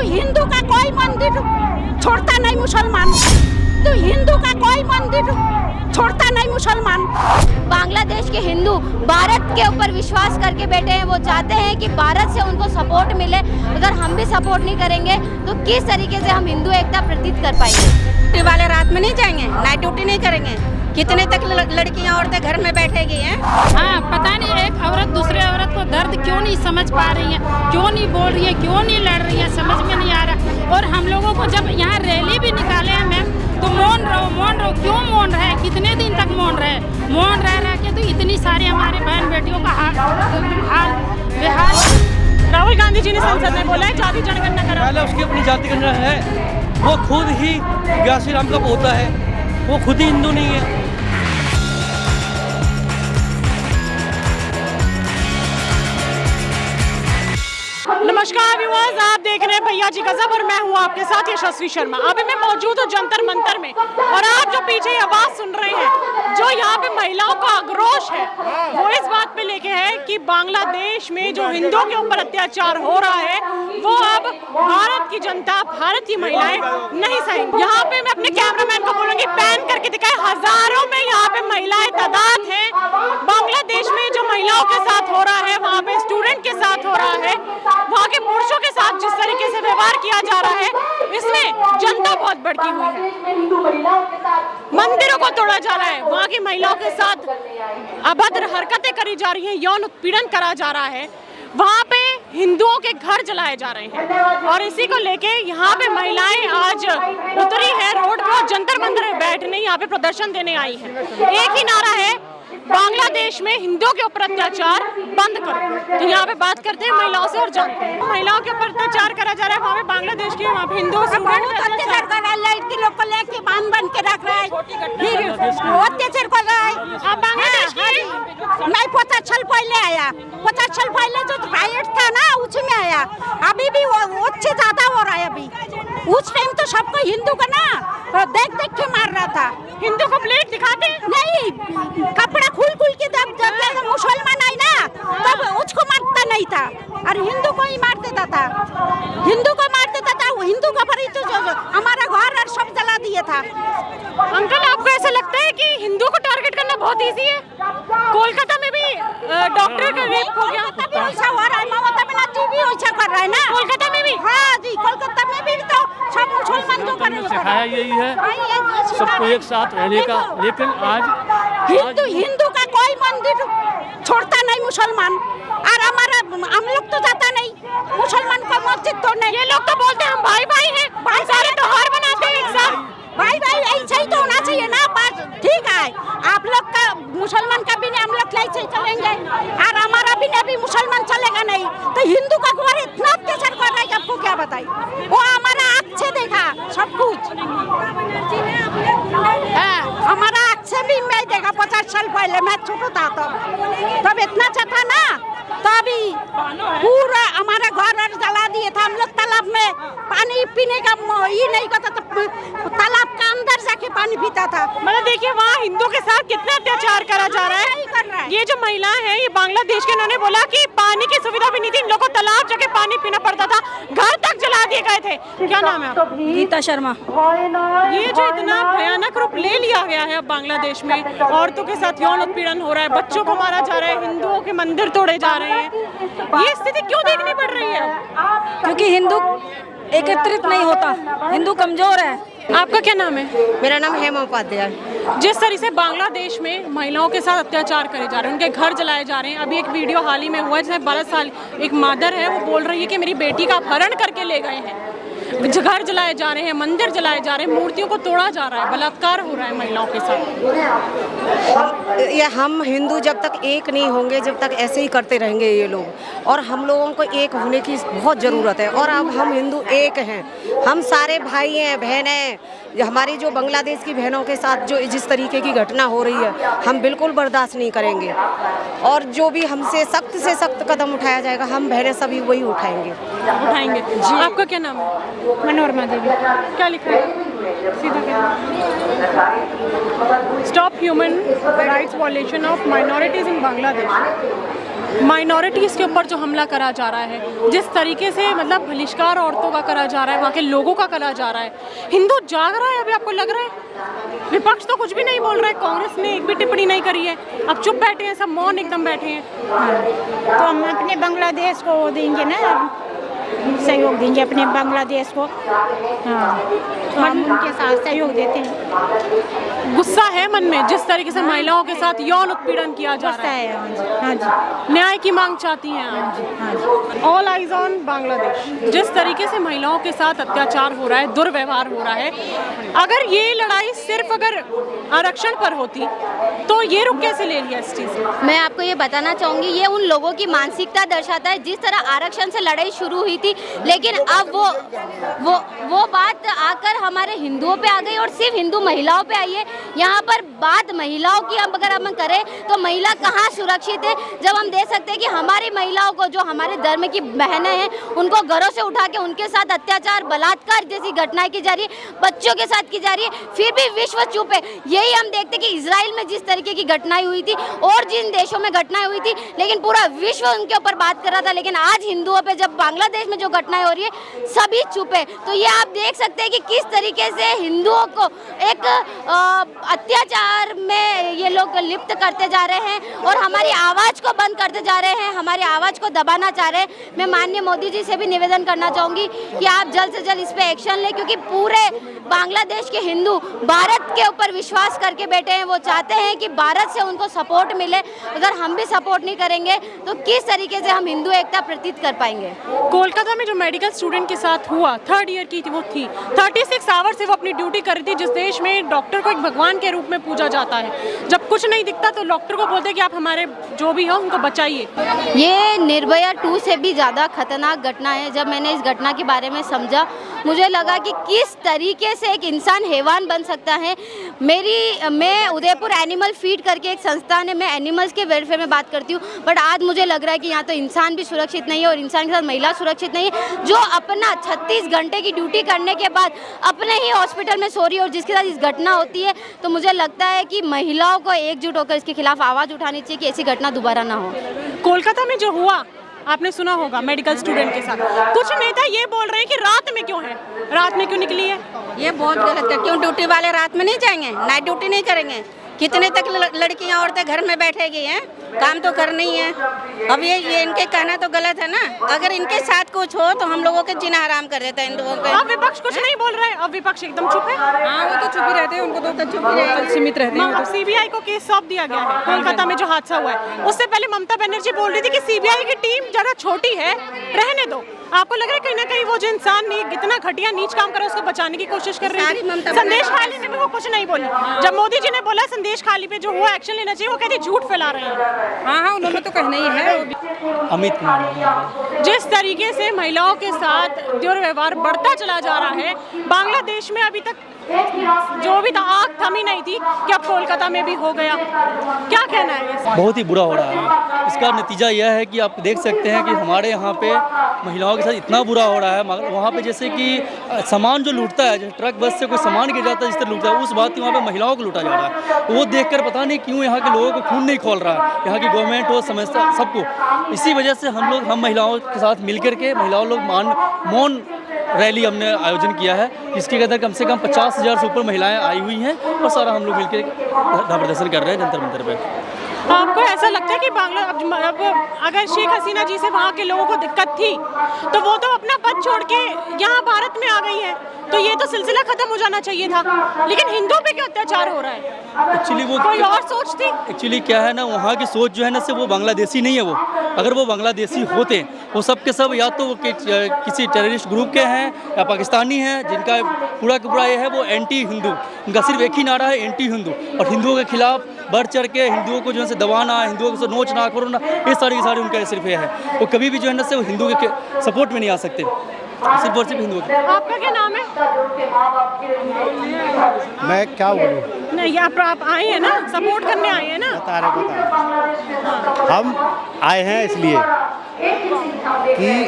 हिंदू का कोई मंदिर छोड़ता नहीं मुसलमान, तो हिंदू का कोई मंदिर छोड़ता नहीं मुसलमान। बांग्लादेश के हिंदू भारत के ऊपर विश्वास करके बैठे हैं। वो चाहते हैं कि भारत से उनको सपोर्ट मिले। अगर हम भी सपोर्ट नहीं करेंगे तो किस तरीके से हम हिंदू एकता प्रतीत कर पाएंगे। ड्यूटी वाले रात में नहीं जाएंगे, नाइट ड्यूटी नहीं करेंगे। कितने तक लड़कियां औरतें घर में बैठेगी हैं? हाँ, पता नहीं एक औरत दूसरे औरत को दर्द क्यों नहीं समझ पा रही है, क्यों नहीं बोल रही है, क्यों नहीं लड़ रही है, समझ में नहीं आ रहा। और हम लोगों को जब यहाँ रैली भी निकाले हैं मैम, तो मौन रहो, क्यों मौन रहे, कितने दिन तक मौन रहे? मौन रह के तो इतनी सारी हमारे बहन बेटियों का हाल बेहाल। राहुल गांधी जी ने संसद में बोला है जाति जनगणना करा। पहले उसकी अपनी जाति गणना है, वो खुद ही व्यासी राम का पोता है, वो खुद ही हिंदू नहीं है। नमस्कार व्यूअर्स, आप देख रहे हैं भैया जी गजब और मैं हूं आपके साथ यशस्वी शर्मा। अभी मैं मौजूद हूं जंतर मंतर में और आप जो पीछे आवाज सुन रहे हैं, जो यहाँ पे महिलाओं का आक्रोश है, वो इस बात पे लेके है कि बांग्लादेश में जो हिंदुओं के ऊपर अत्याचार हो रहा है वो अब भारत की जनता, भारत की महिलाएं नहीं सहेंगी। यहाँ पे मैं अपने कैमरामैन को बोलूंगी पैन करके दिखाए, हजारों में यहाँ पे महिलाएं तादाद है। बांग्लादेश में जो महिलाओं के साथ हो रहा है, वहाँ पे स्टूडेंट के साथ हो रहा है, वहाँ के पुरुषों के साथ जिस तरीके से व्यवहार किया जा रहा है, इसमें जनता बहुत भड़की हुई है। मंदिरों को तोड़ा जा रहा है, वहाँ की महिलाओं के साथ अभद्र हरकतें करी जा रही हैं, यौन उत्पीड़न करा जा रहा है, वहाँ पे हिंदुओं के घर जलाए जा रहे हैं। और इसी को लेके यहाँ पे महिलाएं आज उतरी है रोड पे और जंतर मंतर में बैठने यहाँ पे प्रदर्शन देने आई है। एक ही नारा है, बांग्लादेश में हिंदुओं के ऊपर अत्याचार बंद करो। तो यहाँ पे बात करते हैं महिलाओं से और जानते हैं महिलाओं के ऊपर अत्याचार करा जा रहा है। वहाँ पे बांग्लादेश के, वहाँ पे हिंदू अत्याचार कर रहा है, लड़की लोग को लेके बांध के रख रहा है, फिर अत्याचार कर रहा है। आप बांग्लादेश की? नहीं, 50 साल पहले आया, 50 साल पहले जो राइट था ना उसमें आया। अभी भी वो उससे ज्यादा हो रहा है। अभी उस टाइम तो सबको हिंदू का ना देख देख के मार रहा था। हिंदू को प्लेट दिखाते नहीं, कपड़ा खुल के जब मुसलमान आई ना तब उसको मारता नहीं था और हिंदू को ही मार देता था। हिंदू को मार देता था, हिंदू का पर तो हमारा घर और सब जला दिया था। अंकल, आपको ऐसा लगता है कि हिंदू को टारगेट करना बहुत इजी है? कोलकाता में भी डॉक्टर का रेप हो गया, ऐसा हो रहा है। ममता बनर्जी भी ऐसा कर रहा है ना कोलकाता में भी। हाँ जी, कोलकाता में भी तो सब मुसलमान जो कर रहे हैं। सिखाया यही है सबको एक साथ रहने का, लेकिन आज हिंदू का कोई मंदिर छोड़ता नहीं मुसलमान, और हमारा हम लोग तो जाता नहीं मुसलमान का मस्जिद तोड़ने। ये लोग तो बोलते हैं हम भाई भाई हैं, भाई सारे त्योहार मनाते हैं एक साथ। भाई ऐसा ही तो होना चाहिए ना। बस ठीक है, आप लोग का मुसलमान का भी नहीं, हम लोग ऐसे ही चलेंगे और हमारा भी नहीं, मुसलमान चलेगा नहीं। तो हिंदू का ऊपर इतना अत्याचार कर रहा है, आपको क्या बताए। वो हमारा आँख से देखा सब कुछ, हमारा आँख से भी मैं देखा। 50 साल पहले मैं छोटा था तब इतना अच्छा था ना, तभी पूरा हमारा घर और जला दिए था। हम लोग तालाब में पानी पीने का ये नहीं करता था, तालाब का अंदर जाके पानी पीता था। मतलब देखिए वहाँ हिंदू के साथ कितना अत्याचार करा जा रहा है। ये जो महिला है, ये बांग्लादेश के, इन्होंने बोला कि पानी की सुविधा भी नहीं थी, इन लोगों को तालाब जाके पानी पीना पड़ता था, घर तक जला दिए गए थे। क्या नाम है आपका? गीता शर्मा। ये जो इतना भयानक रूप ले लिया गया है अब बांग्लादेश में, औरतों के साथ यौन उत्पीड़न हो रहा है, बच्चों को मारा जा रहा है, हिंदुओं के मंदिर तोड़े जा रहे हैं, ये स्थिति क्यों देखनी पड़ रही है? क्योंकि हिंदू एकत्रित नहीं होता, हिंदू कमजोर है। आपका क्या नाम है? मेरा नाम हेमा उपाध्याय। जिस तरह से बांग्लादेश में महिलाओं के साथ अत्याचार करे जा रहे हैं, उनके घर जलाए जा रहे हैं। अभी एक वीडियो हाल ही में हुआ है जिसमें 12 साल एक मदर है, वो बोल रही है कि मेरी बेटी का अपहरण करके ले गए हैं, घर जलाए जा रहे हैं, मंदिर जलाए जा रहे हैं, मूर्तियों को तोड़ा जा रहा है, बलात्कार हो रहा है महिलाओं के साथ। हम हिंदू जब तक एक नहीं होंगे, जब तक ऐसे ही करते रहेंगे ये लोग, और हम लोगों को एक होने की बहुत ज़रूरत है। और अब हम हिंदू एक हैं, हम सारे भाई हैं, बहन हैं। हमारी जो बांग्लादेश की बहनों के साथ जो जिस तरीके की घटना हो रही है, हम बिल्कुल बर्दाश्त नहीं करेंगे, और जो भी हमसे सख्त से सख्त कदम उठाया जाएगा, हम बहनें सभी वही उठाएंगे। जी। आपका क्या नाम है? मनोरमा देवी। क्या लिख रहे हैं? सीधा stop human rights violation of minorities in Bangladesh. Minorities के ऊपर जो हमला करा जा रहा है, जिस तरीके से मतलब बहिष्कार औरतों का करा जा रहा है, वहाँ के लोगों का करा जा रहा है, हिंदू जाग रहा है अभी आपको लग रहा है? विपक्ष तो कुछ भी नहीं बोल रहा है, कांग्रेस ने एक भी टिप्पणी नहीं करी है, अब चुप बैठे हैं, सब मौन एकदम बैठे हैं। तो हम अपने बांग्लादेश को देंगे ना, सहयोग देंगे अपने बांग्लादेश को। हाँ, तो हम उनके साथ सहयोग देते हैं। गुस्सा है मन में जिस तरीके से महिलाओं के साथ यौन उत्पीड़न किया जा रहा है। हाँ जी, न्याय की मांग चाहती हैं आप? All eyes on Bangladesh. जिस तरीके से महिलाओं के साथ अत्याचार हो रहा है, दुर्व्यवहार हो रहा है, अगर ये लड़ाई सिर्फ अगर आरक्षण पर होती तो ये रुक कैसे ले लिया इस चीज़ से? मैं आपको ये बताना चाहूँगी, ये उन लोगों की मानसिकता दर्शाता है। जिस तरह आरक्षण से लड़ाई शुरू हुई थी, लेकिन अब वो बात आकर हमारे हिंदुओं पे आ गई और सिर्फ हिंदू महिलाओं पे आई है। यहाँ पर बात महिलाओं की अगर हम करें तो महिला कहाँ सुरक्षित है, जब हम देख सकते हैं कि हमारी महिलाओं को, जो हमारे धर्म की बहनें हैं, उनको घरों से उठा के उनके साथ अत्याचार, बलात्कार जैसी घटनाएं की जा रही है, बच्चों के साथ की जा रही है, फिर भी विश्व चुप है। यही हम देखते कि इजराइल में जिस तरीके की घटनाएं हुई थी और जिन देशों में घटनाएं हुई थी, लेकिन पूरा विश्व उनके ऊपर बात कर रहा था, लेकिन आज हिंदुओं पे जब बांग्लादेश में जो घटनाएं हो रही है, सभी चुप है। तो ये आप देख सकते हैं कि किस तरीके से हिंदुओं को एक अत्याचार में ये लोग लिप्त करते जा रहे हैं और हमारी आवाज़ को बंद करते जा रहे हैं, हमारी आवाज़ को दबाना चाह रहे हैं। मैं माननीय मोदी जी से भी निवेदन करना चाहूँगी कि आप जल्द से जल्द इस पे एक्शन लें, क्योंकि पूरे बांग्लादेश के हिंदू भारत के ऊपर विश्वास करके बैठे हैं। वो चाहते हैं कि भारत से उनको सपोर्ट मिले। अगर हम भी सपोर्ट नहीं करेंगे तो किस तरीके से हम हिंदू एकता प्रतीत कर पाएंगे? कोलकाता में जो मेडिकल स्टूडेंट के साथ हुआ, 3rd ईयर की वो थी, 36 आवर्स से वो अपनी ड्यूटी कर रही थी। जिस देश में डॉक्टर को एक भगवान के रूप में पूजा जाता है, जब कुछ नहीं दिखता तो डॉक्टर को बोलते हैं कि आप हमारे जो भी हो उनको बचाइए। ये निर्भया 2 से भी ज़्यादा खतरनाक घटना है। जब मैंने इस घटना के बारे में समझा, मुझे लगा कि किस तरीके से एक इंसान हैवान बन सकता है। मैं उदयपुर एनिमल फीड करके एक संस्थान है, मैं एनिमल्स के वेलफेयर में बात करती हूँ, बट आज मुझे लग रहा है कि यहाँ तो इंसान भी सुरक्षित नहीं है और इंसान के साथ महिला सुरक्षित नहीं है, जो अपना 36 घंटे की ड्यूटी करने के बाद अपने ही हॉस्पिटल में सो रही है और जिसके साथ इस घटना होती है। तो मुझे लगता है कि महिलाओं को एकजुट होकर इसके खिलाफ आवाज़ उठानी चाहिए कि ऐसी घटना दोबारा ना हो। कोलकाता में जो हुआ आपने सुना होगा, मेडिकल स्टूडेंट के साथ कुछ नेता ये बोल रहे हैं कि रात में क्यों है, रात में क्यों निकली है? ये बहुत गलत है। क्यों ड्यूटी वाले रात में नहीं जाएंगे, नाइट ड्यूटी नहीं करेंगे? कितने तक लड़कियां औरतें घर में बैठेगी हैं, काम तो करना ही है। अब ये इनके कहना तो गलत है ना। अगर इनके साथ कुछ हो तो हम लोगों के जीना हराम कर देता है हिंदुओं के। अब विपक्ष कुछ नहीं बोल रहा है, अब विपक्ष एकदम चुप है। हाँ, वो तो चुप ही रहते हैं, उनको तो चुप ही सीमित रहते हैं। अब सीबीआई को केस सौंप दिया गया है कोलकाता में जो हादसा हुआ है। उससे पहले ममता बनर्जी बोल रही थी कि सीबीआई की टीम जरा छोटी है, रहने दो। आपको लग रहा है कहीं ना कहीं वो जो इंसान ने इतना घटिया नीच काम करा उसको बचाने की कोशिश कर रही है? संदेश खाली में भी वो कुछ नहीं बोली। जब मोदी जी ने बोला संदेश खाली पे जो हुआ एक्शन लेना चाहिए, वो कहती झूठ फैला रहे हैं। हाँ, उन्होंने तो कहना ही है। अमित कुमार। जिस तरीके से महिलाओं के साथ दुर्व्यवहार बढ़ता चला जा रहा है, बांग्लादेश में अभी तक जो भी आग थमी नहीं थी कि अब कोलकाता में भी हो गया। क्या कहना है इसका? बहुत ही बुरा हो रहा है। इसका नतीजा यह है कि आप देख सकते हैं कि हमारे यहाँ पे महिलाओं के साथ इतना बुरा हो रहा है। मगर वहाँ पे जैसे कि सामान जो लूटता है, जैसे ट्रक बस से कोई सामान गिर जाता है जिस तरह लूटता है, उस बात की वहाँ पे महिलाओं को लूटा जा रहा है। वो देखकर पता नहीं क्यों यहाँ के लोगों को खून नहीं खोल रहा है, यहाँ की गवर्नमेंट हो, समझता सबको। इसी वजह से हम महिलाओं के साथ मिलकर के महिलाओं लोग मौन रैली हमने आयोजन किया है, जिसके अंदर कम से कम 50,000 से ऊपर महिलाएं आई हुई हैं और सारा हम लोग मिलकर धरना प्रदर्शन कर रहे हैं जंतर मंतर पे। आपको ऐसा लगता है कि अब अगर शेख हसीना जी से वहाँ के लोगों को दिक्कत थी तो वो तो अपना पद छोड़ के यहाँ भारत में आ गई है, तो ये तो सिलसिला खत्म हो जाना चाहिए था, लेकिन हिंदुओं पे क्यों अत्याचार हो रहा है? एक्चुअली वो कोई और सोच थी? एक्चुअली क्या है ना, वहाँ की सोच जो है ना से वो बांग्लादेशी नहीं है। वो अगर वो बांग्लादेशी होते, वो सब के सब या तो वो किसी टेररिस्ट ग्रुप के हैं या पाकिस्तानी हैं, जिनका पूरा का पूरा ये है वो एंटी हिंदू। उनका सिर्फ एक ही नारा है, एंटी हिंदू, और हिंदुओं के खिलाफ बढ़ चढ़ के हिंदुओं को जो है दबाना, हिंदुओं को नोचना करोना, ये सारी उनका सिर्फ ये है। वो कभी भी जो है ना से वो हिंदू के सपोर्ट में नहीं आ सकते, सिर्फ और सिर्फ हिंदुओं के। आपका क्या नाम है? मैं क्या बोलूँ? नहीं, आप आए हैं ना, सपोर्ट करने आए हैं ना? बता रहे हम आए हैं इसलिए कि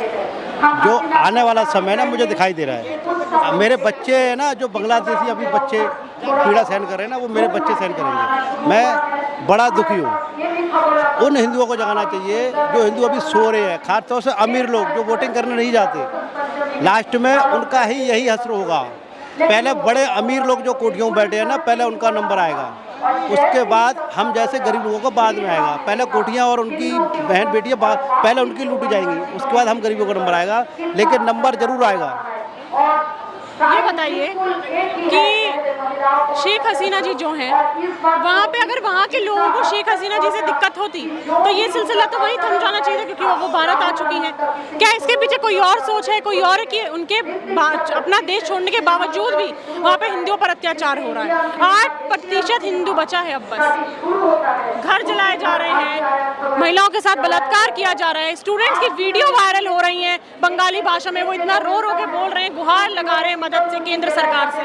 जो आने वाला समय ना मुझे दिखाई दे रहा है। मेरे बच्चे हैं ना, जो बांग्लादेशी अभी बच्चे पीड़ा सहन कर रहे हैं ना, वो मेरे बच्चे सहन करेंगे। मैं बड़ा दुखी हूँ। उन हिंदुओं को जगाना चाहिए जो हिंदू अभी सो रहे हैं, खासतौर से अमीर लोग जो वोटिंग करने नहीं जाते। लास्ट में उनका ही यही हश्र होगा। पहले बड़े अमीर लोग जो कोठियों में बैठे हैं ना, पहले उनका नंबर आएगा, उसके बाद हम जैसे गरीब लोगों को बाद में आएगा। पहले कोठियाँ और उनकी बहन बेटियाँ पहले उनकी लूटी जाएंगी, उसके बाद हम गरीबों का नंबर आएगा, लेकिन नंबर जरूर आएगा। ये बताइए कि शेख हसीना जी जो हैं, वहाँ पे अगर वहाँ के लोगों को शेख हसीना जी से दिक्कत होती तो ये सिलसिला तो वही थम जाना चाहिए था, क्योंकि वो भारत आ चुकी हैं। क्या इसके पीछे कोई और सोच है, कोई और कि उनके अपना देश छोड़ने के बावजूद भी वहाँ पे हिंदुओं पर अत्याचार हो रहा है? 8% हिंदू बचा है अब बस। घर जलाए जा रहे हैं, महिलाओं के साथ बलात्कार किया जा रहा है, स्टूडेंट्स की वीडियो वायरल हो रही हैं बंगाली भाषा में, वो इतना रो रो के बोल रहे हैं, गुहार लगा रहे हैं मदद से केंद्र सरकार से।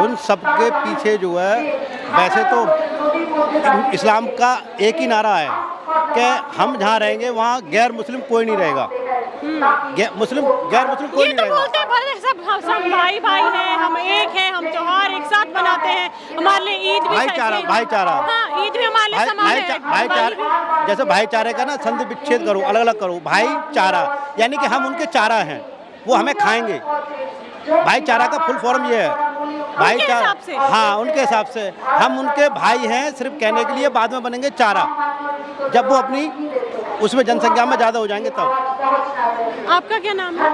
उन सब के पीछे जो है, वैसे तो इस्लाम का एक ही नारा है कि हम जहाँ रहेंगे वहाँ गैर मुस्लिम कोई नहीं रहेगा। गैर मुस्लिम कोई नहीं रहेगा। बोलते हैं भले सब भाई भाई हैं, हम एक हैं, हम त्योहार एक साथ मनाते हैं, हमारे लिए ईद भी भाईचारा। हाँ, ईद भी हमारे लिए समान है। भाईचारा, जैसे भाईचारे का ना संधि विच्छेद करो, अलग अलग करो। भाईचारा यानी कि हम उनके चारा हैं, वो हमें खाएंगे। भाईचारा का फुल फॉर्म ये है, भाईचारा। हाँ, उनके हिसाब से हम उनके भाई हैं, सिर्फ कहने के लिए, बाद में बनेंगे चारा जब वो अपनी उसमें जनसंख्या में ज़्यादा हो जाएंगे तब। आपका क्या नाम है?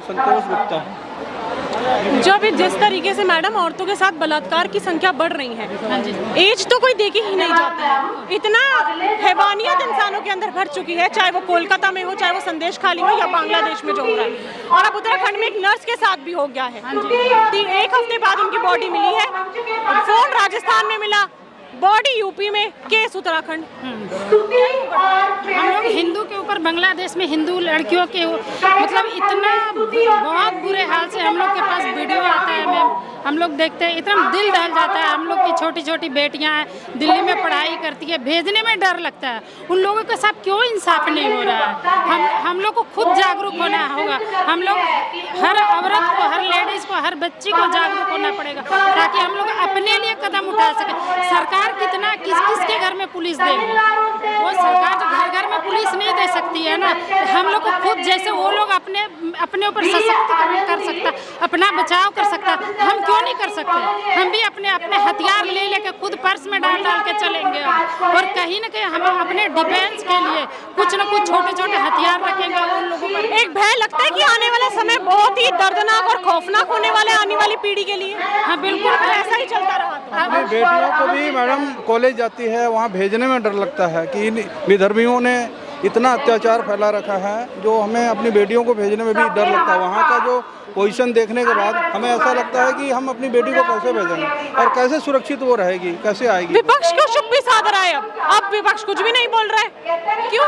संतोष गुप्ता। जब जिस तरीके से मैडम औरतों के साथ बलात्कार की संख्या बढ़ रही है, एज तो कोई देखी ही नहीं जाती है, इतना हैवानियत इंसानों के अंदर भर चुकी है, चाहे वो कोलकाता में हो, चाहे वो संदेश खाली हो, या बांग्लादेश में जो हो रहा है। और अब उत्तराखंड में एक नर्स के साथ भी हो गया है। 1 हफ्ते बाद उनकी बॉडी मिली है, फोन राजस्थान में मिला, बॉडी यूपी में, केस उत्तराखंड। हम लोग हिंदू के ऊपर बांग्लादेश में हिंदू लड़कियों के मतलब इतना बहुत बुरे हाल से हम लोग के पास वीडियो आता है मैम, हम लोग देखते हैं, इतना दिल दहल जाता है। हम लोग की छोटी छोटी बेटियां हैं, दिल्ली में पढ़ाई करती है, भेजने में डर लगता है। उन लोगों के साथ क्यों इंसाफ नहीं हो रहा है? हम लोग को खुद जागरूक होना होगा। हम लोग हर औरत को, हर लेडीज को, हर बच्ची को जागरूक होना पड़ेगा, ताकि हम लोग अपने लिए कदम उठा सकें। सरकार कितना किसके घर में पुलिस देगी? वो सरकार तो घर घर में पुलिस नहीं दे सकती है ना। हम लोग को खुद, जैसे वो लोग अपने ऊपर सशक्तिकरण कर सकता, अपना बचाव कर सकता, हम क्यों नहीं कर सकते? हम भी अपने हथियार ले लेके खुद पर्स में डाल के चलेंगे, और कहीं ना कहीं हम अपने डिफेंस के लिए कुछ न कुछ छोटे छोटे हथियार रखेंगे उन लोगों पर। एक भय लगता है कि आने वाला समय बहुत ही दर्दनाक और खौफनाक होने वाला है आने वाली पीढ़ी के लिए। हाँ बिल्कुल, ऐसा ही चलता रहा तो। बेटियों को भी मैडम कॉलेज जाती है, वहाँ भेजने में डर लगता है कि विधर्मियों ने इतना अत्याचार फैला रखा है, जो हमें अपनी बेटियों को भेजने में भी डर लगता है। वहाँ का जो पोजीशन देखने के बाद हमें ऐसा लगता है कि हम अपनी बेटी को कैसे भेजेंगे और कैसे सुरक्षित वो रहेगी, कैसे आएगी। विपक्ष क्यों चुप्पी साध रहा है? अब विपक्ष कुछ भी नहीं बोल रहा है, क्यों?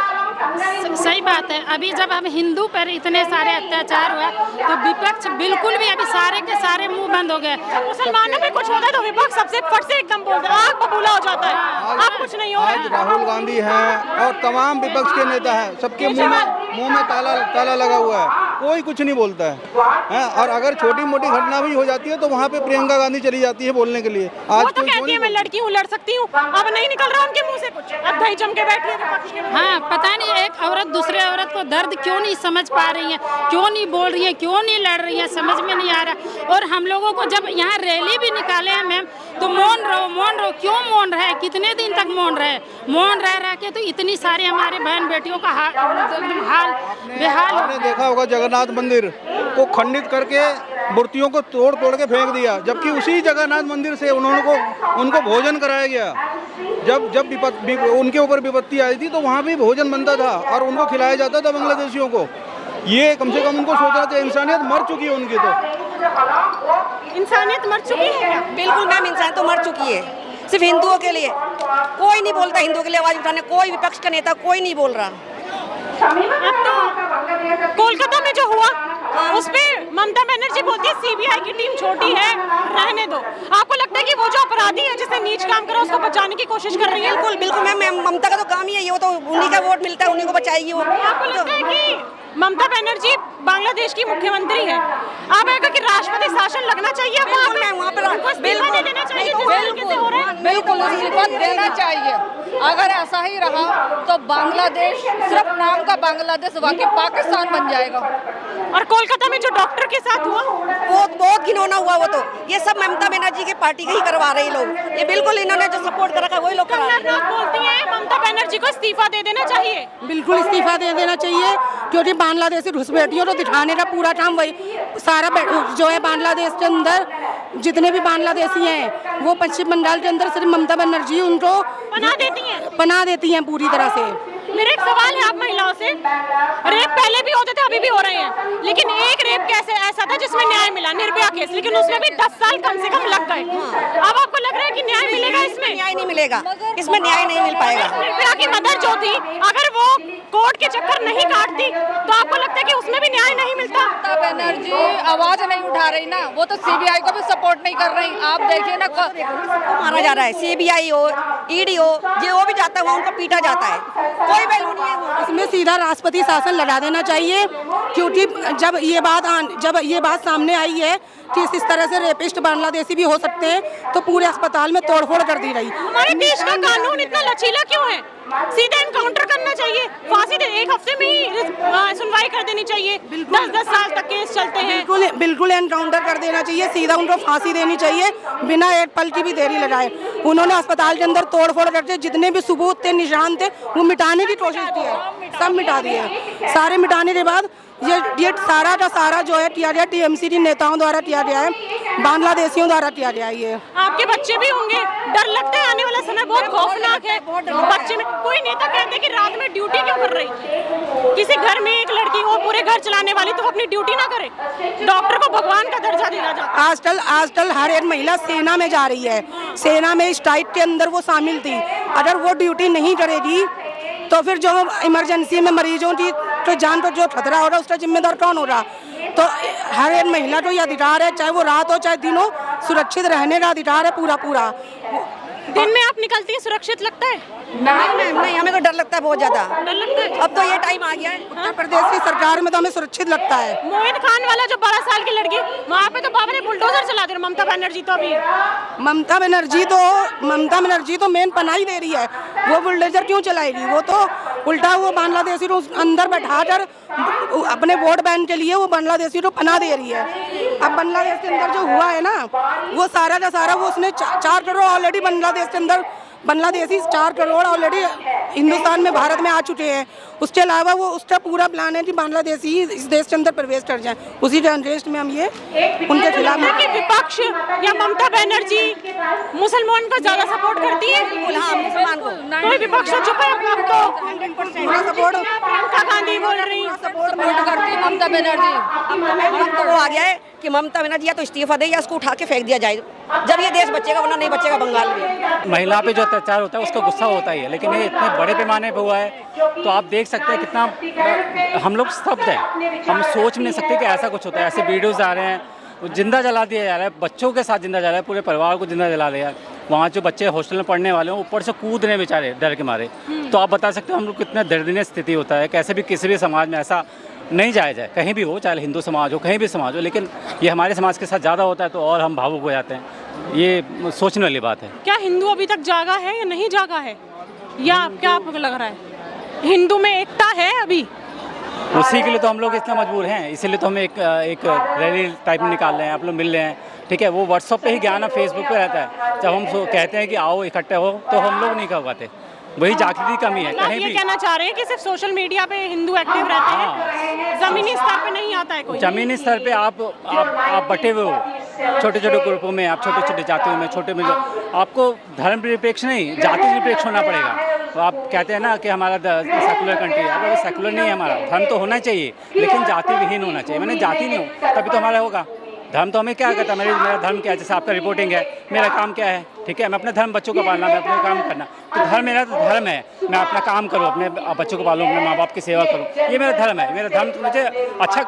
सही बात है। अभी जब हम हिंदू पर इतने सारे अत्याचार हुआ तो विपक्ष बिल्कुल भी अभी सारे के सारे मुंह बंद हो गए। मुसलमानों पे कुछ होता है तो विपक्ष सबसे फट से एकदम बोलता है, आग बबूला हो जाता है। अब कुछ नहीं हो रहा है। राहुल गांधी हैं और तमाम विपक्ष के नेता हैं, सबके मुंह में ताला लगा हुआ है, कोई कुछ नहीं बोलता है। और अगर छोटी मोटी घटना भी हो जाती है तो वहाँ पे प्रियंका गांधी चली जाती है बोलने के लिए। आज वो तो कहती है मैं लड़की हूँ, लड़ सकती हूँ, अब नहीं निकल रहा उनके मुंह से कुछ, अब दही जम के बैठी है। हाँ, पता नहीं एक औरत दूसरे औरत को दर्द क्यों नहीं समझ पा रही है, क्यों नहीं बोल रही है, क्यों नहीं लड़ रही है, समझ में नहीं आ रहा। और हम लोगों को जब यहाँ रैली भी निकाले हैं मैम, तो मौन रहो, क्यों मौन रहे? कितने दिन तक मौन रह के तो इतनी सारी हमारे बहन बेटियों का हाल बेहाल। आपने देखा होगा जगन्नाथ मंदिर को खंडित करके मूर्तियों को तोड़ के फेंक दिया, जबकि उसी जगन्नाथ मंदिर से उनको भोजन कराया गया। जब उनके ऊपर विपत्ति आई थी तो वहाँ भी भोजन बनता था और उनको खिलाया जाता था बांग्लादेशियों को। ये कम से कम उनको सोचना चाहिए। इंसानियत मर चुकी है उनकी। तो इंसानियत मर चुकी है क्या? बिल्कुल मैम, इंसानियत तो मर चुकी है। सिर्फ हिंदुओं के लिए कोई नहीं बोलता, हिंदुओं के लिए आवाज उठाने कोई विपक्ष का नेता कोई नहीं बोल रहा। कोलकाता में जो हुआ उस पे ममता बनर्जी बोलती है सीबीआई की टीम छोटी है, रहने दो। आपको लगता है कि वो जो अपराधी है जिसने नीच काम करा उसको बचाने की कोशिश कर रही है? बिल्कुल मैम, ममता का तो काम ही है, ये तो उन्हीं का वोट मिलता है, उन्हीं को बचाएगी वो। आपको लगता है कि ममता बनर्जी बांग्लादेश की मुख्यमंत्री है, आप कहेगा कि राष्ट्रपति शासन लगना चाहिए वहाँ पर उनको इस्तीफा नहीं देना चाहिए जिस तरीके से हो रहा है। बिल्कुल इस्तीफा देना चाहिए। अगर ऐसा ही रहा तो बांग्लादेश सिर्फ नाम का बांग्लादेश वाकई पाकिस्तान बन जाएगा। और कोलकाता में जो डॉक्टर के साथ हुआ वो बहुत घिनौना हुआ। वो तो ये सब ममता बनर्जी की पार्टी का ही करवा रहे हैं लोग। ये बिल्कुल इन्होंने जो सपोर्ट कर रखा है वही लोग करा रहे हैं। बोलती हैं ममता बनर्जी को इस्तीफा दे देना चाहिए। बिल्कुल इस्तीफा दे देना चाहिए, क्योंकि बांग्लादेशी घुसपैठियों को दिखाने का पूरा काम वही सारा जो है बांग्लादेश के अंदर जितने भी बांग्लादेशी हैं वो पश्चिम बंगाल के अंदर सिर्फ ममता बनर्जी उनको पनाह देती हैं पूरी तरह से। मेरा एक सवाल है आप महिलाओं से, रेप पहले भी होते थे अभी भी हो रहे हैं, लेकिन एक रेप कैसे ऐसा था जिसमें न्याय मिला, निर्भया केस, लेकिन उसमें भी 10 साल कम से कम लग गए। अब आपको लग रहा है कि न्याय मिलेगा इसमें? न्याय नहीं मिलेगा, इसमें न्याय नहीं मिल पाएगा। निर्भया की मदर जो थी अगर वो कोर्ट के चक्कर नहीं काटती तो आपको लगता है कि उसमें भी न्याय नहीं मिलता? ममता बनर्जी आवाज नहीं उठा रही ना, वो तो सीबीआई को भी सपोर्ट नहीं कर रही। आप देखिए ना, मारा जा रहा है, सीबीआई हो ईडी हो जो भी जाता है वहाँ उनको पीटा जाता है, कोई वैल्यू नहीं है। इसमें सीधा राष्ट्रपति शासन लगा देना चाहिए, क्योंकि जब ये बात सामने आई है कि इस तरह से रेपिस्ट बांग्लादेशी भी हो सकते हैं तो पूरे अस्पताल में तोड़फोड़ कर दी रही। हमारे देश का कानून इतना लचीला क्यों है? सीधा एनकाउंटर करना चाहिए, फांसी दे, 1 हफ्ते में ही सुनवाई कर देनी चाहिए। 10-10 साल तक केस चलते हैं। बिल्कुल एनकाउंटर कर देना चाहिए, सीधा उनको फांसी देनी चाहिए बिना एक पल की भी देरी लगाए। उन्होंने अस्पताल के अंदर तोड़फोड़ करके जितने भी सबूत थे, निशान थे, वो मिटाने की कोशिश की है, सब मिटा दिए। सारे मिटाने के बाद ये सारा का सारा जो है किया गया टीएमसी के नेताओं द्वारा किया गया है, बांग्लादेशियों द्वारा किया गया है। ये आपके बच्चे भी होंगे, डर लगता है आने वाला समय बहुत खौफनाक है। बच्चे में कोई नेता कहते कि रात में ड्यूटी क्यों कर रही? किसी घर में एक लड़की हो पूरे घर चलाने वाली तो अपनी ड्यूटी ना करे। डॉक्टर को भगवान का दर्जा दिया जाता है। आजकल हर एक महिला सेना में जा रही है, सेना में स्ट्राइक के अंदर वो शामिल थी। अगर वो ड्यूटी नहीं करेगी तो फिर जो इमरजेंसी में मरीजों की तो जान को जो खतरा हो रहा है उसका जिम्मेदार कौन हो रहा? तो हर एक महिला को ये अधिकार है, चाहे वो रात हो चाहे दिन हो, सुरक्षित रहने का अधिकार है पूरा। दिन में आप निकलती हैं, सुरक्षित लगता है? नहीं, हमें तो डर लगता है बहुत ज्यादा। डर लगता है? अब तो ये टाइम आ गया है, उत्तर प्रदेश की सरकार में तो हमें सुरक्षित लगता है। मोहित खान वाला जो 12 साल की लड़की, वहाँ पे तो बाबा ने बुलडोजर चला दिया। ममता बनर्जी तो अभी ममता बनर्जी तो मेन पनाही दे रही है, वो बुलडोजर क्यों चलाएगी? वो तो उल्टा वो बांग्लादेशी को अंदर बैठाकर अपने वोट बैंक के लिए वो बांग्लादेशी को पनाह दे रही है। अब बांग्लादेश के अंदर जो हुआ है ना, वो सारा का सारा वो उसने 4 करोड़ ऑलरेडी बांग्लादेश के अंदर, बांग्लादेशी 4 करोड़ ऑलरेडी हिंदुस्तान में भारत में आ चुके हैं। उसके अलावा वो उसका पूरा प्लान है कि बांग्लादेशी इस देश के अंदर प्रवेश कर जाए। उसी इंटरेस्ट में हम ये उनके खिलाफ विपक्ष या ममता बनर्जी मुसलमान को ज्यादा सपोर्ट करती है। मुसलमान को कोई विपक्ष चुप है? अब तो पूरा सपोर्ट प्रियंका गांधी बोल रही है सपोर्ट करती है ममता बनर्जी। तो वो आ गया है कि ममता बनर्जी या तो इस्तीफा दे या उसको उठा के फेंक दिया जाए, जब ये देश बचेगा, वरना नहीं बचेगा बंगाल में। महिला पे जो अत्याचार होता है उसका गुस्सा होता ही है, लेकिन ये इतने बड़े पैमाने पे हुआ है तो आप देख सकते हैं कितना हम लोग स्तब्ध हैं। हम सोच नहीं सकते कि ऐसा कुछ होता है। ऐसे वीडियोस आ रहे हैं, जिंदा जला दिया जा रहा है, बच्चों के साथ जिंदा जला रहा है, पूरे परिवार को जिंदा जला दिया। वहाँ जो बच्चे हॉस्टल में पढ़ने वाले हैं ऊपर से कूद रहे बेचारे डर के मारे। तो आप बता सकते हो हम लोग कितना दर्दनीय स्थिति होता है। कैसे भी किसी भी समाज में ऐसा नहीं जायज़ है, कहीं भी हो, चाहे हिंदू समाज हो, कहीं भी समाज हो, लेकिन ये हमारे समाज के साथ ज़्यादा होता है तो और हम भावुक हो जाते हैं। ये सोचने वाली बात है। क्या हिंदू अभी तक जागा है या नहीं जागा है, या क्या आपको लग रहा है हिंदू में एकता है अभी? उसी के लिए तो हम लोग इतना मजबूर हैं, इसीलिए तो हम एक रैली टाइप में निकाल रहे हैं, आप लोग मिल रहे हैं, ठीक है। वो व्हाट्सएप पे ही ज्ञान है, फेसबुक पे रहता है। जब हम कहते हैं कि आओ इकट्ठे हो तो हम लोग नहीं कर पाते, वही जागृति की कमी है। कहीं ये भी कहना चाह रहे हैं कि सिर्फ सोशल मीडिया पे हिंदू एक्टिव रहते हैं, जमीनी स्तर पे नहीं आता है कोई। जमीनी स्तर पे आप बटे हुए हो छोटे छोटे ग्रुपों में, आप छोटे छोटे जातियों में, छोटे में आपको धर्म निरपेक्ष नहीं जाति निरपेक्ष होना पड़ेगा। तो आप कहते हैं ना कि हमारा सेकुलर कंट्री है, अब सेकुलर नहीं है हमारा, धर्म तो होना चाहिए लेकिन जाति विहीन होना चाहिए। मैंने जाति नहीं हो तभी तो हमारा होगा। धर्म तो हमें क्या कहता है, मेरा धर्म क्या है, जैसे आपका रिपोर्टिंग है, मेरा काम क्या है, ठीक है, मैं अपने धर्म बच्चों को पालना, मैं अपने काम करना, तो धर्म मेरा तो धर्म है, मैं अपना काम करूँ, अपने बच्चों को पालूँ, अपने माँ बाप की सेवा करूँ, ये मेरा धर्म है। मेरा धर्म तो मुझे अच्छा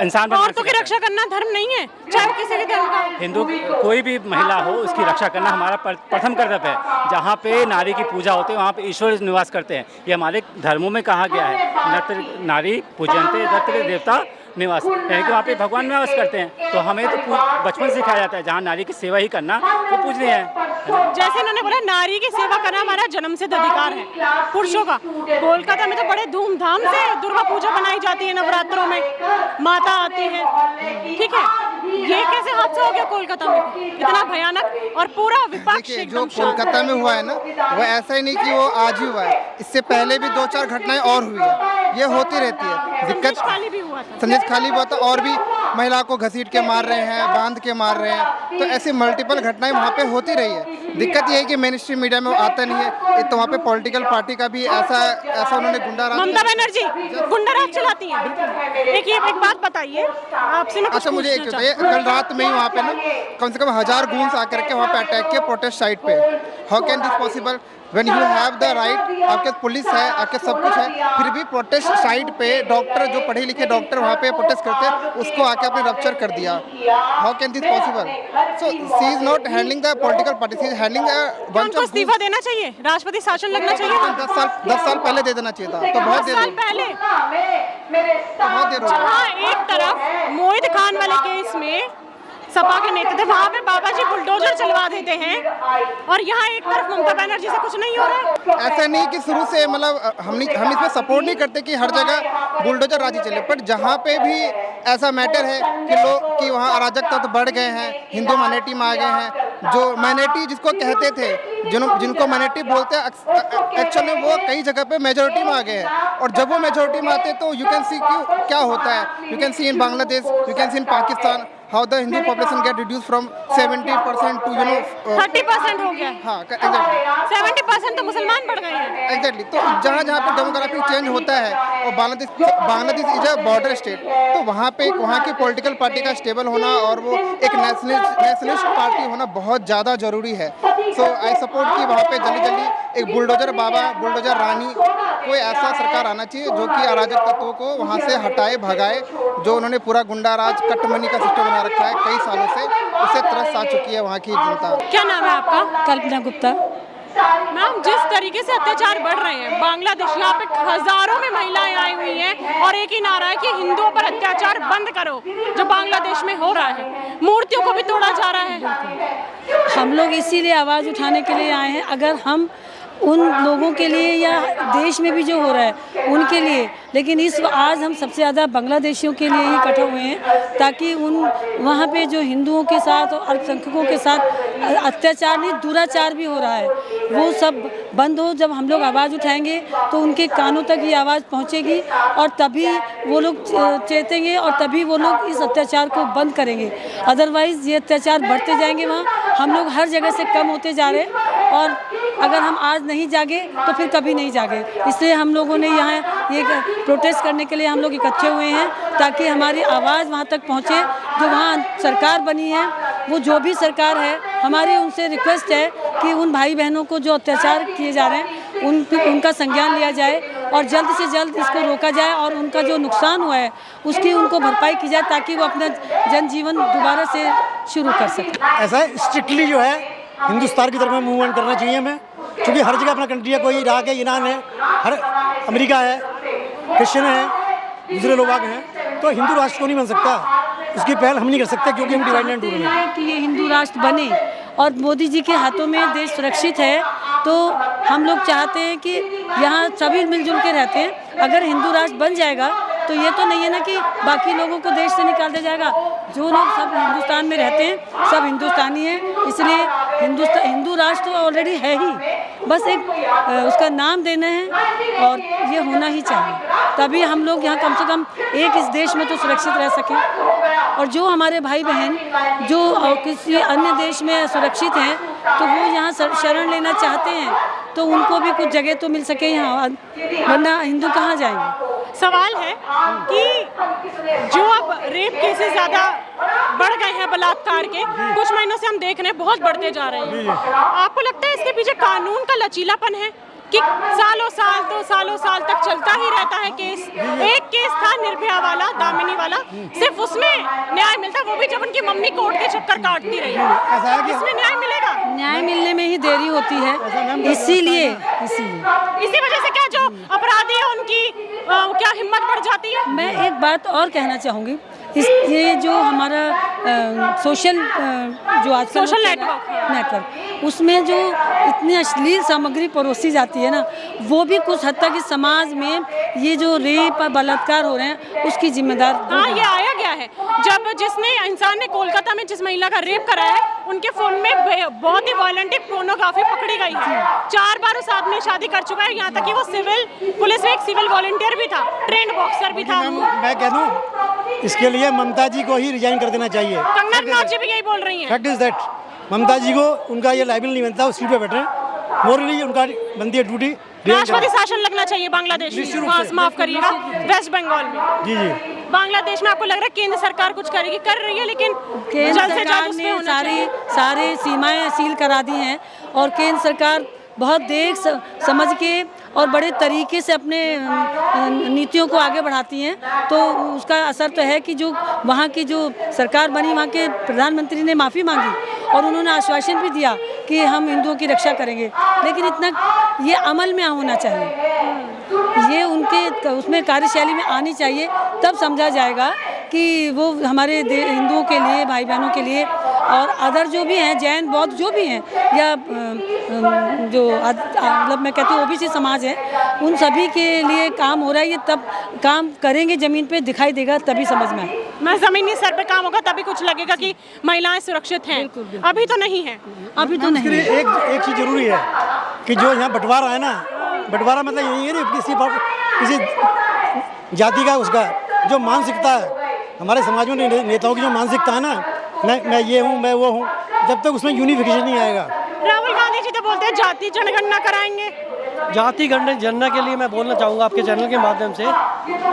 इंसान बनना। औरतों की रक्षा करना धर्म नहीं है, चाहे किसी भी धर्म का हिंदू कोई भी महिला हो उसकी रक्षा करना हमारा प्रथम कर्तव्य है। जहाँ पे नारी की पूजा होती है वहाँ पे ईश्वर निवास करते हैं, ये हमारे धर्मों में कहा गया है। नत्र नारी पूजनते नत्र देवता निवास, यानी कि वहाँ पे भगवान निवास करते हैं। तो हमें तो बचपन से सिखाया जाता है जहाँ नारी की सेवा ही करना वो पूजनीय है। जैसे इन्होंने बोला नारी की सेवा करना हमारा जन्मसिद्ध अधिकार है पुरुषों का। कोलकाता में तो बड़े धूमधाम से दुर्गा पूजा बनाई जाती है, नवरात्रों में माता आती है, ठीक है। ये कैसे हादसा हो गया कोलकाता में इतना भयानक, और पूरा विपक्ष जो कोलकाता में हुआ है ना, वो ऐसा ही नहीं कि वो आज ही हुआ है, इससे पहले भी 2-4 घटनाएं और हुई है, ये होती रहती है। दिक्कत संदेश खाली हुआ था, और भी महिला को घसीट के मार रहे हैं, बांध के मार रहे हैं, तो ऐसी मल्टीपल घटनाएं वहाँ पे होती रही है। दिक्कत ये है कि मेन स्ट्रीम मीडिया में वो आता नहीं है। तो वहाँ पे पॉलिटिकल पार्टी का भी ऐसा उन्होंने गुंडाराज, ममता बनर्जी गुंडाराज चलाती हैं। एक बात बताइए आपसे मैं। अच्छा मुझे एक बताइए, कल रात में ही वहाँ पे ना कम से कम 1000 गूंस आकर के वहाँ पे अटैक किया प्रोटेस्ट साइट पे। How can this possible when you have the right, आपके पास पुलिस है, आपके सब कुछ है, फिर भी प्रोटेस्ट साइट पे डॉक्टर, जो पढ़े लिखे डॉक्टर वहाँ पे प्रोटेस्ट करते हैं, उसको आके आपने रप्चर कर दिया। How can this possible? So she is not handling the political party, she is handling a bunch of. इस्तीफा देना चाहिए, राष्ट्रपति शासन लगना चाहिए। 10 साल पहले दे देना चाहिए था, तो बहुत देर पहले, बहुत देर हो गई। एक तरफ मोहित खान वाले केस में सपा के नेता थे, वहाँ पे बाबा जी बुलडोजर चलवा देते हैं, और यहाँ एक तरफ ममता बनर्जी से कुछ नहीं हो रहा है। ऐसा नहीं कि शुरू से मतलब हम इसमें सपोर्ट नहीं करते कि हर जगह बुलडोजर राजी चले, पर जहाँ पे भी ऐसा मैटर है कि वहाँ अराजकता तो बढ़ गए हैं, हिंदू माइनॉरिटी में आ गए हैं, जो माइनॉरिटी जिसको कहते थे, जिनको माइनॉरिटी बोलते हैं, एक्चुअल में वो कई जगह पे मेजोरिटी में आ गए हैं। और जब वो मेजोरिटी में आते हैं तो यू कैन सी क्या होता है, you can see in Bangladesh, you can see in Pakistan, how the Hindu population get reduced from 70% to 30% हो गया। हाँ exactly 70% तो मुसलमान बढ़ गए हैं। एग्जैक्टली तो जहाँ पे डेमोग्राफिक चेंज होता है, और Bangladesh is a border state, तो वहाँ की पॉलिटिकल पार्टी का स्टेबल होना और वो एक नेशनलिस्ट पार्टी होना बहुत ज़्यादा जरूरी है। सो आई सपोर्ट कि वहाँ पे जल्दी एक बुलडोजर बाबा, बुलडोजर रानी, कोई ऐसा सरकार आना चाहिए जो कि अराजक तत्वों को वहाँ से हटाए, भगाए। जो उन्होंने पूरा गुंडाराज, कटमनी का सिस्टम बना रखा है कई सालों से, उससे तरस आ चुकी है वहाँ की जनता। क्या नाम है आपका? कल्पना गुप्ता। मैम, जिस तरीके से अत्याचार बढ़ रहे हैं बांग्लादेश, यहाँ पे हजारों में महिलाएं आई हुई हैं, और एक ही नारा है कि हिंदुओं पर अत्याचार बंद करो जो बांग्लादेश में हो रहा है। मूर्तियों को भी तोड़ा जा रहा है। हम लोग इसीलिए आवाज़ उठाने के लिए आए हैं। अगर हम उन लोगों के लिए या देश में भी जो हो रहा है उनके लिए, लेकिन आज हम सबसे ज़्यादा बांग्लादेशियों के लिए ही इकट्ठे हुए हैं, ताकि वहाँ पे जो हिंदुओं के साथ और अल्पसंख्यकों के साथ अत्याचार नहीं, दुराचार भी हो रहा है, वो सब बंद हो। जब हम लोग आवाज़ उठाएंगे तो उनके कानों तक ये आवाज़ पहुँचेगी, और तभी वो लोग चेतेंगे, और तभी वो लोग इस अत्याचार को बंद करेंगे। अदरवाइज़ ये अत्याचार बढ़ते जाएंगे, वहाँ हम लोग हर जगह से कम होते जा रहे हैं, और अगर हम आज नहीं जागे तो फिर कभी नहीं जागे। इसलिए हम लोगों ने यहाँ ये प्रोटेस्ट करने के लिए हम लोग इकट्ठे हुए हैं, ताकि हमारी आवाज़ वहाँ तक पहुँचे। जो वहाँ सरकार बनी है, वो जो भी सरकार है, हमारी उनसे रिक्वेस्ट है कि उन भाई बहनों को जो अत्याचार किए जा रहे हैं उनका संज्ञान लिया जाए, और जल्द से जल्द इसको रोका जाए, और उनका जो नुकसान हुआ है उसकी उनको भरपाई की जाए, ताकि वो अपना जनजीवन दोबारा से शुरू कर सकें। ऐसा है, स्ट्रिक्टली जो है हिंदुस्तान की तरफ में मूवमेंट करना चाहिए हमें, क्योंकि हर जगह अपना कंट्री है, कोई इराक है, ईरान है, हर अमेरिका है, क्रिश्चियन है, दूसरे लोग हैं, तो हिंदू राष्ट्र को नहीं बन सकता। उसकी पहल हम नहीं कर सकते, क्योंकि हम डिवाइड एंड रूल में कि ये हिंदू राष्ट्र बने, और मोदी जी के हाथों में देश सुरक्षित है, तो हम लोग चाहते हैं कि यहाँ सभी मिलजुल के रहते हैं। अगर हिंदू राष्ट्र बन जाएगा तो ये तो नहीं है ना कि बाकी लोगों को देश से निकाल दिया जाएगा। जो लोग सब हिंदुस्तान में रहते हैं सब हिंदुस्तानी हैं, इसलिए हिंदू राष्ट्र तो ऑलरेडी है ही, बस एक उसका नाम देना है, और ये होना ही चाहिए, तभी हम लोग यहाँ कम से कम एक इस देश में तो सुरक्षित रह सकें। और जो हमारे भाई बहन जो किसी अन्य देश में सुरक्षित हैं, तो वो यहाँ शरण लेना चाहते हैं, तो उनको भी कुछ जगह तो मिल सके यहाँ, वरना हिंदू कहाँ जाएंगे। सवाल है कि जो अब रेप केसेस ज़्यादा बढ़ गए हैं, बलात्कार के कुछ महीनों से हम देख रहे हैं बहुत बढ़ते जा रहे हैं, आपको लगता है इसके पीछे कानून का लचीलापन है कि सालों साल तक चलता ही रहता है केस? एक केस था निर्भया वाला, दामिनी वाला, सिर्फ उसमें न्याय मिलता, वो भी जब उनकी मम्मी कोर्ट के चक्कर काटती रही। इसमें न्याय मिलेगा? न्याय मिलने में ही देरी होती है, इसीलिए इसी वजह से क्या जो अपराधी है उनकी क्या हिम्मत बढ़ जाती है? मैं एक बात और कहना चाहूँगी, ये जो हमारा सोशल जो आजकल सोशल नेटवर्क उसमें जो इतनी अश्लील सामग्री परोसी जाती है ना, वो भी कुछ हद तक इस समाज में ये जो रेप बलात्कार हो रहे हैं उसकी जिम्मेदार। हाँ, ये आया गया है जब जिसने इंसान ने कोलकाता में जिस महिला का रेप कराया है उनके फोन में बहुत ही वायलेंट पोर्नोग्राफी पकड़ी गई है। 4 बार उस आदमी शादी कर चुका है, यहाँ तक कि वो सिविल पुलिस में एक सिविल वॉलंटियर भी था, ट्रेंड बॉक्सर भी था। मैं कह दूं, इसके लिए ममता जी को ही रिजाइन कर देना चाहिए। कंगना रनौत जी भी यही बोल रही हैं। फैक्ट इज दैट ममता जी को उनका ये लाइबल नहीं बनता, वो सीट पे बैठे हैं, मोरली उनका बनती है ड्यूटी। राष्ट्रपति शासन लगना चाहिए बांग्लादेश में, माफ करिएगा, वेस्ट बंगाल में। जी जी, बांग्लादेश में आपको लग रहा है केंद्र सरकार कुछ करेगी, कर रही है, लेकिन केंद्र सरकार ने सारी सीमाएं सील करा दी हैं और केंद्र सरकार बहुत देख समझ के और बड़े तरीके से अपने नीतियों को आगे बढ़ाती हैं, तो उसका असर तो है कि जो वहाँ की जो सरकार बनी, वहाँ के प्रधानमंत्री ने माफ़ी मांगी और उन्होंने आश्वासन भी दिया कि हम हिंदुओं की रक्षा करेंगे, लेकिन इतना ये अमल में होना चाहिए, ये उनके उसमें कार्यशैली में आनी चाहिए, तब समझा जाएगा कि वो हमारे हिंदुओं के लिए, भाई बहनों के लिए और अदर जो भी हैं, जैन बौद्ध जो भी हैं, या जो मतलब मैं कहती हूँ ओबीसी समाज है, उन सभी के लिए काम हो रहा है। ये तब काम करेंगे, ज़मीन पे दिखाई देगा, तभी समझ में आए। मैं ज़मीनी स्तर पे काम होगा तभी कुछ लगेगा कि महिलाएं सुरक्षित हैं। अभी तो नहीं है, अभी तो नहीं। एक चीज़ जरूरी है कि जो यहाँ बंटवारा है ना, बंटवारा मतलब यही है ना किसी जाति का, उसका जो मानसिकता है हमारे समाज में, नेताओं की जो मानसिकता है ना, मैं ये हूँ, मैं वो हूँ, जब तक उसमें यूनिफिकेशन नहीं आएगा। राहुल गांधी जी तो बोलते हैं जाति जनगणना कराएंगे। जाति जनगणना के लिए मैं बोलना चाहूँगा आपके चैनल के माध्यम से,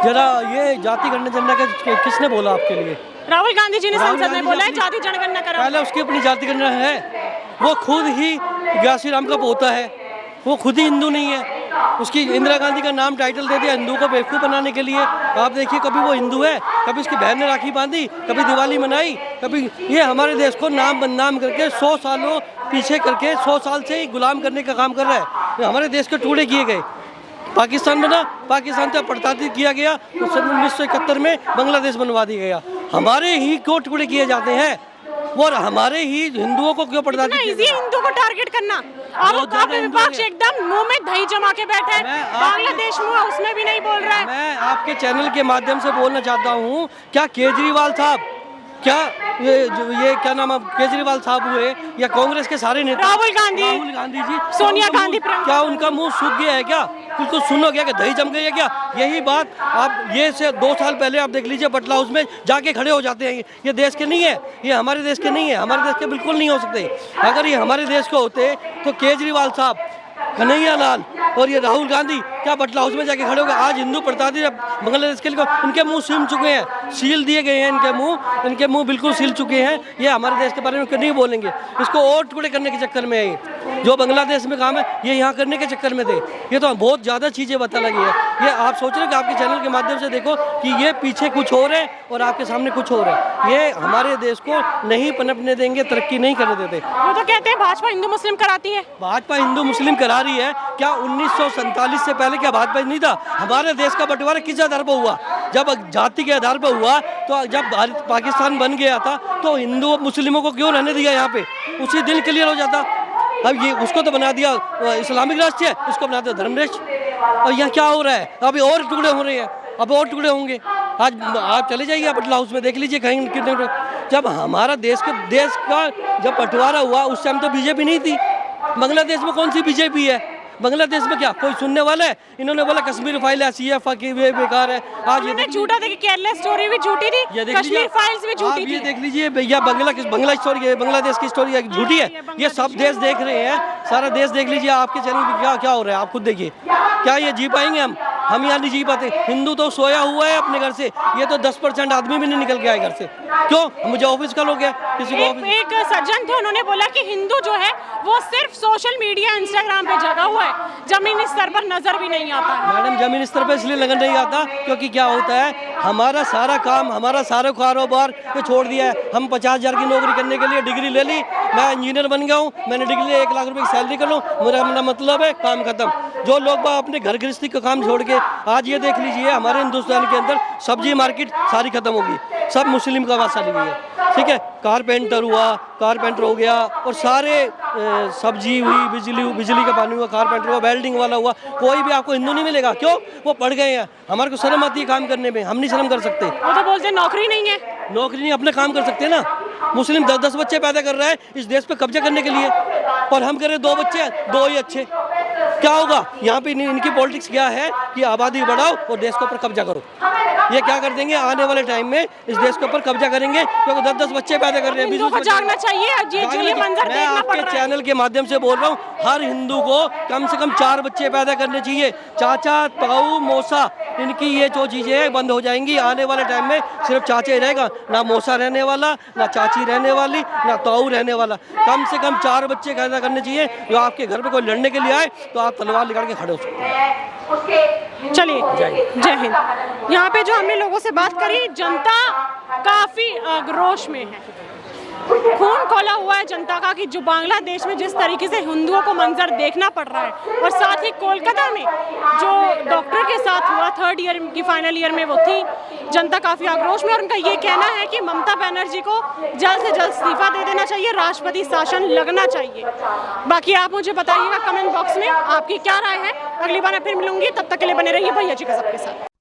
जरा ये जाति जनगणना का किसने बोला आपके लिए? राहुल गांधी जी ने संसद में बोला है जाति जनगणना कराओ। पहले उसकी अपनी जाति जनगणना है, वो खुद ही ज्ञासी राम का पोता है, वो खुद ही हिंदू नहीं है, उसकी इंदिरा गांधी का नाम टाइटल दे दिया हिंदू को बेवकूफ़ बनाने के लिए। आप देखिए, कभी वो हिंदू है, कभी उसकी बहन ने राखी बांधी, कभी दिवाली मनाई, कभी ये हमारे देश को नाम बदनाम करके 100 सालों पीछे करके 100 साल से ही गुलाम करने का काम कर रहा है। ये हमारे देश के टुकड़े किए गए, पाकिस्तान बना, पाकिस्तान से अपरताड़ित किया गया, तो 1971 में बांग्लादेश बनवा दिया गया। हमारे ही क्यों टुकड़े किए जाते हैं और हमारे ही हिंदुओं को क्यों प्रताड़ित किया? इजी हिंदू को टारगेट करना। आप विपक्ष एकदम मुंह में दही जमा के बैठे हैं, बांग्लादेश में उसमें भी नहीं बोल रहा है। मैं आपके चैनल के माध्यम से बोलना चाहता हूँ, क्या केजरीवाल साहब, क्या ये क्या नाम केजरीवाल साहब हुए या कांग्रेस के सारे नेता, राहुल गांधी जी, सोनिया गांधी, क्या उनका मुंह सूख गया है? क्या बिल्कुल सुन हो गया कि दही जम गई है क्या? यही बात आप ये से 2 साल पहले आप देख लीजिए, बटला हाउस में जाके खड़े हो जाते हैं। ये देश के नहीं है, ये हमारे देश के नहीं है, हमारे देश के बिल्कुल नहीं हो सकते। अगर ये हमारे देश के होते तो केजरीवाल साहब, कन्हैया लाल और ये राहुल गांधी क्या बटला हाउस में जाके खड़े हो गए? आज हिंदू प्रताड़ित बांग्लादेश के लिए इनके मुंह सील चुके हैं, सील दिए गए हैं इनके मुंह बिल्कुल सील चुके हैं। ये हमारे देश के बारे में नहीं बोलेंगे, इसको और टुकड़े करने के चक्कर में है। जो बांग्लादेश में काम है ये यहाँ करने के चक्कर में थे। ये तो बहुत ज़्यादा चीज़ें बता लगी है। ये आप सोच रहे हो कि आपके चैनल के माध्यम से देखो कि ये पीछे कुछ और है और आपके सामने कुछ और है। ये हमारे देश को नहीं पनपने देंगे, तरक्की नहीं करने देते। वो तो कहते हैं भाजपा हिंदू मुस्लिम कराती है। भाजपा हिंदू मुस्लिम करा रही है क्या? 1947 से पहले क्या भाजपा नहीं था? हमारे देश का बंटवारा किस आधार पर हुआ? जब जाति के आधार पर हुआ, तो जब भारत पाकिस्तान बन गया था तो हिंदू मुस्लिमों को क्यों रहने दिया यहाँ पे? उसी दिन क्लियर हो जाता। अब ये उसको तो बना दिया इस्लामिक राष्ट्र है, उसको बना दिया धर्म राष्ट्र। और यहाँ क्या हो रहा है? अभी और टुकड़े हो रहे हैं, अब और टुकड़े होंगे। आज आप चले जाइए बटला हाउस में, देख लीजिए कहीं कितने। जब हमारा देश का जब बंटवारा हुआ उस टाइम तो बीजेपी नहीं थी। बांग्लादेश में कौन सी बीजेपी है? बांग्लादेश में क्या कोई सुनने वाला है? इन्होंने बोला कश्मीर फाइल ऐसी है, बेकार है। आज ये झूठा देखिए, केरला स्टोरी भी झूठी थी, कश्मीर फाइल्स भी झूठी थी। ये देख लीजिए भैया, बांग्ला स्टोरी है, बांग्लादेश की स्टोरी झूठी है। ये सब देश देख रहे हैं, सारा देश देख लीजिए। आपके चैनल पे क्या क्या हो रहा है आप खुद देखिए। क्या ये जी पाएंगे हम यहाँ नहीं जी पाते। हिंदू तो सोया हुआ है अपने घर से, ये तो 10% आदमी भी नहीं निकल के आए घर से। क्यों? मुझे ऑफिस का लोग है, किसी को एक सज्जन थे, उन्होंने बोला कि हिंदू जो है वो सिर्फ सोशल मीडिया इंस्टाग्राम पे जगा हुआ है, जमीनी स्तर पर नजर भी नहीं आता। मैडम जमीनी स्तर पर इसलिए नजर नहीं आता क्योंकि क्या होता है, हमारा सारा काम, हमारा सारा कारोबार पे छोड़ दिया है। हम 50,000 की नौकरी करने के लिए डिग्री ले ली, मैं इंजीनियर बन गया हूँ, मैंने डिग्री ले 1 लाख रुपए की सैलरी कर लूँ, मेरा मतलब है काम खत्म। जो लोग बाग अपने घर गृहस्थी का काम छोड़ के आज ये देख लीजिए हमारे हिंदुस्तान के अंदर सब्जी मार्केट सारी खत्म होगी, सब मुस्लिम का वासा हुई है। ठीक है, कारपेंटर हुआ, कारपेंटर हो गया, और सारे सब्जी हुई, बिजली का पानी हुआ, कारपेंटर हुआ, वेल्डिंग वाला हुआ, कोई भी आपको हिंदू नहीं मिलेगा। क्यों? वो पढ़ गए हैं। हमारे को शर्म आती है काम करने में, हम नहीं शर्म कर सकते। वो तो बोलते हैं नौकरी नहीं है। नौकरी नहीं, अपने काम कर सकते हैं ना। मुस्लिम 10-10 बच्चे पैदा कर रहा है इस देश पे कब्जा करने के लिए, और हम कह रहे 2 बच्चे, 2 ही अच्छे। क्या होगा यहाँ पे? इनकी पॉलिटिक्स क्या है कि आबादी बढ़ाओ और देश के ऊपर कब्जा करो। ये क्या कर देंगे आने वाले टाइम में, इस देश के ऊपर कब्जा करेंगे, क्योंकि 10-10 बच्चे पैदा कर रहे हैं। हिंदू को जागना चाहिए। ये मंजर मैं देखना पड़ आपके रहा है। चैनल के माध्यम से बोल रहा हूँ, हर हिंदू को कम से कम 4 बच्चे पैदा करने चाहिए। चाचा, ताऊ, मौसा, इनकी ये जो चीज़ें बंद हो जाएंगी। आने वाले टाइम में सिर्फ चाचा ही रहेगा, ना मौसा रहने वाला, ना चाची रहने वाली, ना ताऊ रहने वाला। कम से कम 4 बच्चे पैदा करने चाहिए। जो आपके घर पे कोई लड़ने के लिए आए तो आप तलवार निकाल के खड़े हो सकते हैं। चलिए, जय हिंद। यहाँ पे जो हमने लोगों से बात करी, जनता काफी आक्रोश में है। खून खौला हुआ है जनता का कि जो बांग्लादेश में जिस तरीके से हिंदुओं को मंजर देखना पड़ रहा है, और साथ ही कोलकाता में जो डॉक्टर के साथ हुआ 3rd ईयर की फाइनल ईयर में वो थी, जनता काफ़ी आक्रोश में। और उनका ये कहना है कि ममता बनर्जी को जल्द से जल्द इस्तीफा दे देना चाहिए, राष्ट्रपति शासन लगना चाहिए। बाकी आप मुझे बताइएगा कमेंट बॉक्स में आपकी क्या राय है। अगली बार मैं फिर मिलूंगी, तब तक के लिए बने रहिए भैया जी का सबके साथ।